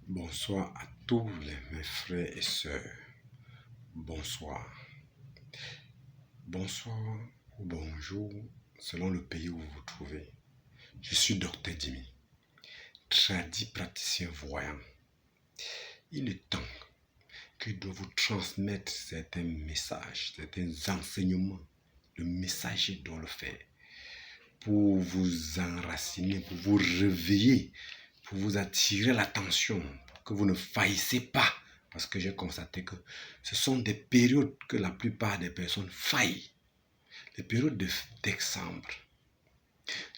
Bonsoir à tous mes frères et sœurs. Bonsoir. Bonsoir ou bonjour, selon le pays où vous vous trouvez. Je suis Dr Dimi, tradit praticien voyant. Il est temps que je dois vous transmettre certains messages, certains enseignements. Le messager doit le faire pour vous enraciner, pour vous réveiller, pour vous attirer l'attention, pour que vous ne faillissez pas. Parce que j'ai constaté que ce sont des périodes que la plupart des personnes faillent. Les périodes de décembre.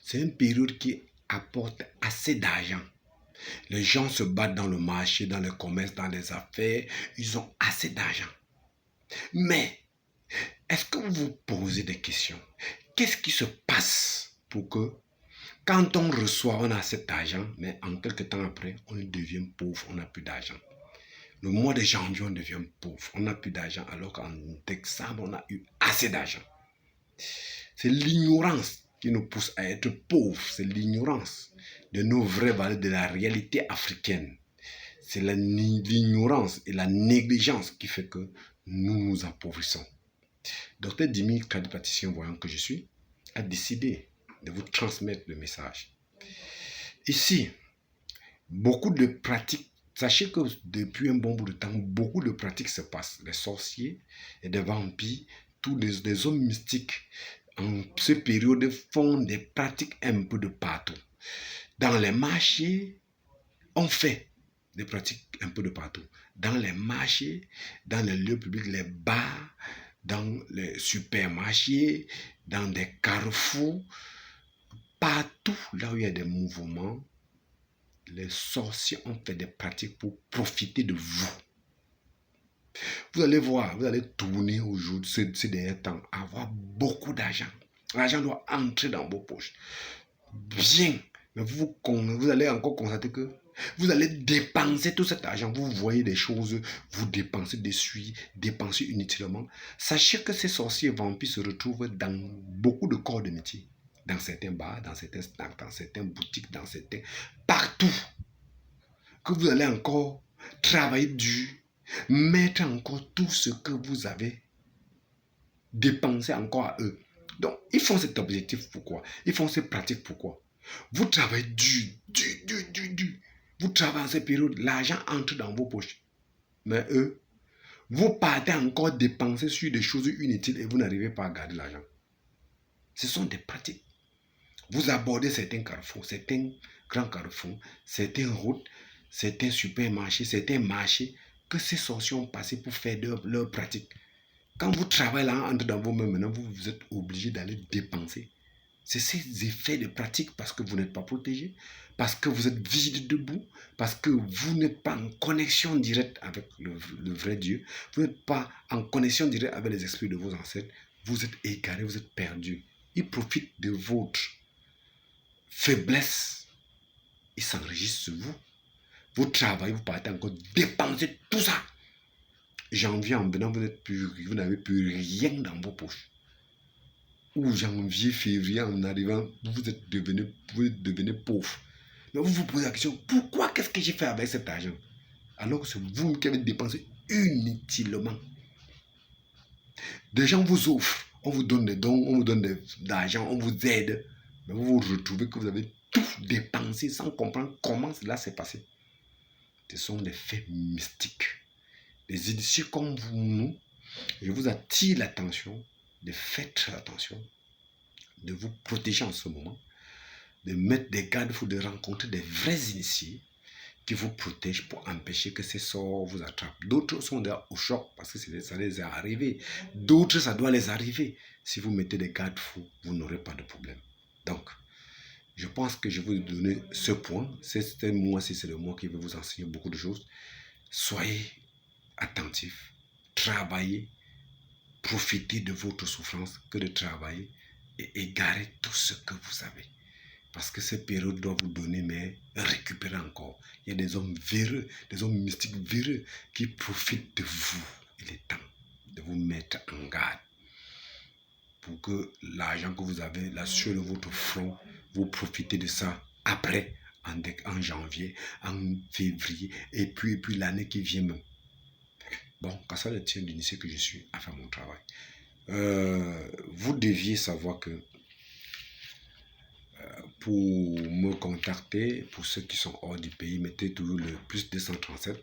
C'est une période qui apporte assez d'argent. Les gens se battent dans le marché, dans le commerce, dans les affaires. Ils ont assez d'argent. Mais, est-ce que vous vous posez des questions? Qu'est-ce qui se passe pour que quand on reçoit, on a cet argent, mais en quelques temps après, on devient pauvre, on n'a plus d'argent. Le mois de janvier, on devient pauvre, on n'a plus d'argent, alors qu'en décembre, on a eu assez d'argent. C'est l'ignorance qui nous pousse à être pauvres, c'est l'ignorance de nos vraies valeurs, de la réalité africaine. C'est l'ignorance et la négligence qui fait que nous nous appauvrissons. Dr Dimi, tradit praticien voyant que je suis, a décidé de vous transmettre le message. Ici, beaucoup de pratiques, sachez que depuis un bon bout de temps, beaucoup de pratiques se passent. Les sorciers et des vampires, tous les hommes mystiques, en cette période, font des pratiques un peu de partout. Dans les marchés, on fait des pratiques un peu de partout. Dans les marchés, dans les lieux publics, les bars, dans les supermarchés, dans des carrefours, partout là où il y a des mouvements, les sorciers ont fait des pratiques pour profiter de vous. Vous allez voir, vous allez tourner aujourd'hui, ces derniers temps, avoir beaucoup d'argent. L'argent doit entrer dans vos poches. Bien, mais vous allez encore constater que vous allez dépenser tout cet argent. Vous voyez des choses, vous dépensez dessus, dépensez inutilement. Sachez que ces sorciers vampires se retrouvent dans beaucoup de corps de métier. Dans certains bars, dans certains snacks, dans certaines boutiques, dans certains... partout. Que vous allez encore travailler dur, mettre encore tout ce que vous avez dépensé encore à eux. Donc, ils font cet objectif pourquoi? Ils font ces pratiques pourquoi? Vous travaillez dur. Vous travaillez en cette période, l'argent entre dans vos poches. Mais eux, vous partez encore dépenser sur des choses inutiles et vous n'arrivez pas à garder l'argent. Ce sont des pratiques. Vous abordez certains carrefours, certains grands carrefours, certaines routes, certains supermarchés, certains marchés que ces sorciers ont passé pour faire leur pratique. Quand vous travaillez là, entre dans vos mains, maintenant, vous êtes obligé d'aller dépenser. C'est ces effets de pratique parce que vous n'êtes pas protégé, parce que vous êtes vide debout, parce que vous n'êtes pas en connexion directe avec le vrai Dieu, vous n'êtes pas en connexion directe avec les esprits de vos ancêtres, vous êtes égarés, vous êtes perdus. Ils profitent de votre faiblesse, ils s'enregistrent sur vous. Vous travaillez, vous partez encore dépenser tout ça. Janvier en venant, vous n'avez plus rien dans vos poches. Ou janvier, février en arrivant, vous êtes devenu pauvre. Mais vous vous posez la question, pourquoi, qu'est-ce que j'ai fait avec cet argent? Alors que c'est vous qui avez dépensé inutilement. Des gens vous offrent, on vous donne des dons, on vous donne de l'argent, on vous aide. Mais vous vous retrouvez que vous avez tout dépensé sans comprendre comment cela s'est passé. Ce sont des faits mystiques. Les initiés comme nous, je vous attire l'attention de faire très attention, de vous protéger en ce moment, de mettre des garde-fous, de rencontrer des vrais initiés qui vous protègent pour empêcher que ces sorts vous attrapent. D'autres sont déjà au choc parce que ça les est arrivé. D'autres, ça doit les arriver. Si vous mettez des garde-fous, vous n'aurez pas de problème. Donc, je pense que je vais vous donner ce point. C'est le mois qui va vous enseigner beaucoup de choses. Soyez attentifs, travaillez, profitez de votre souffrance que de travailler et égarez tout ce que vous avez. Parce que cette période doit vous donner, mais récupérer encore. Il y a des hommes véreux, des hommes mystiques véreux qui profitent de vous. Il est temps de vous mettre en garde pour que l'argent que vous avez là sur votre front, vous profitez de ça après en janvier, en février, et puis l'année qui vient même. Bon, qu'à ça le tient d'initier que je suis à faire mon travail. Vous deviez savoir que pour me contacter, pour ceux qui sont hors du pays, mettez toujours le plus 237,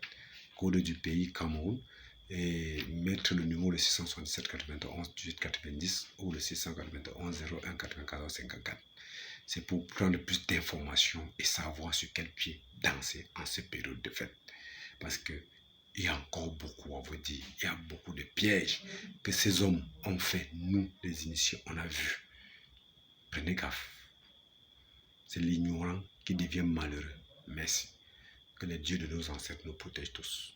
code du pays Cameroun, et mettre le numéro le 677 91 18 90 ou le 691 01 94 54. C'est pour prendre plus d'informations et savoir sur quel pied danser en cette période de fête. Parce que il y a encore beaucoup à vous dire. Il y a beaucoup de pièges que ces hommes ont fait. Nous, les initiés, on a vu. Prenez gaffe. C'est l'ignorant qui devient malheureux. Merci. Que les dieux de nos ancêtres nous protègent tous.